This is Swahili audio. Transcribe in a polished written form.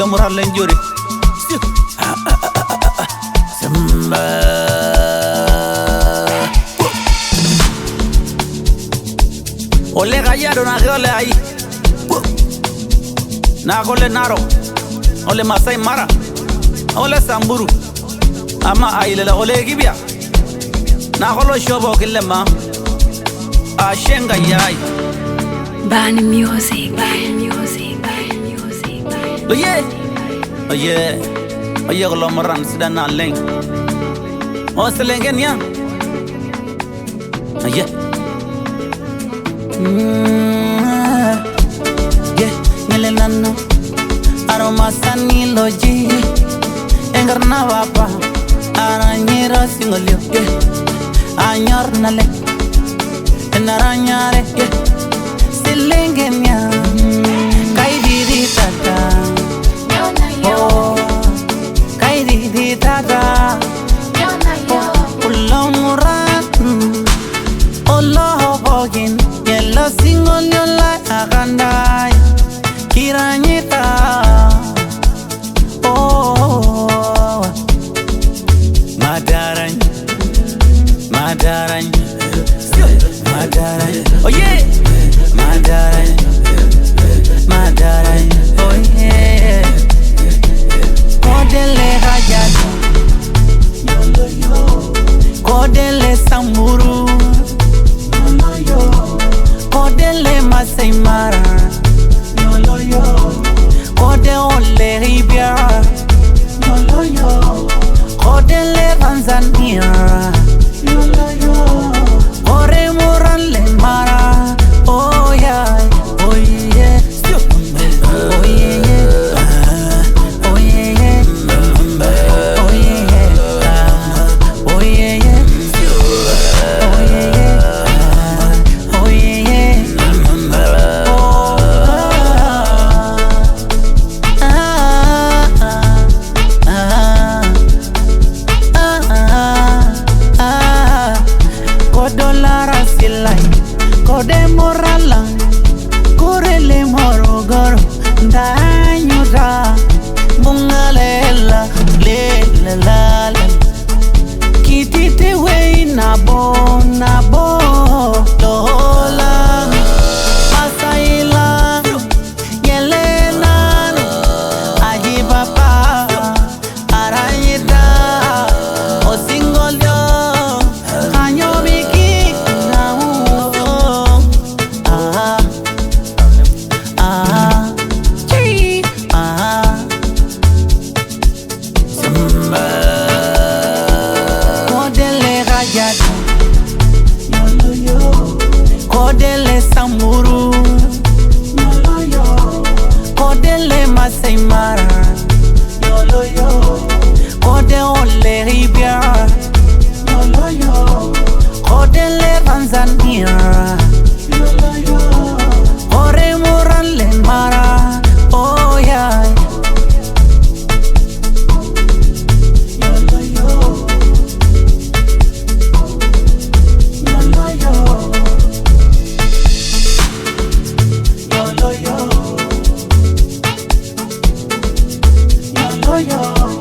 Kilo moral lenjuri Simba Ole gallaro na gole ahí Na gole naro Ole Masai Mara Ole Samburu Ama aile la ole gibia Na golo shobo kilema Ashenga yai Bani music, Bani music, Bani music. Oh yeah, oh yeah, oh yeah, golo maran sidan na leng. Oh selengen ya. Oh yeah. Yeah, nyelenano aroma sani loji. Engarna wapa aranyira singolio. Yeah, anyor nale enaranyare. Yeah, selengen ya. Kaididi tata. Oh, kaididi tata. Ulamurat, Allah bogin, yella single yola agandai, kiranyita. Oh, madaran, madaran, madaran. Oh yeah, madaran, madaran. Oh yeah, kodele rajado. Kodele Samburu Kodele Masai Mara Kode ole Libya Kodele Tanzania Kore Morale Mara Oh yeah, oh yeah Oh yeah, oh yeah Oh yeah, oh yeah Kode morala, korele morogoro, danyuda, bungalela, le la la. Kitite we nabo, lola, masaila, yelena, ajibapa, arayita, osingolyo, kanyobiki, Kodele Samburu Kodele Masai Mara Kode ole Libya Kodele Tanzania Kore Morale Mara Oh yeah yo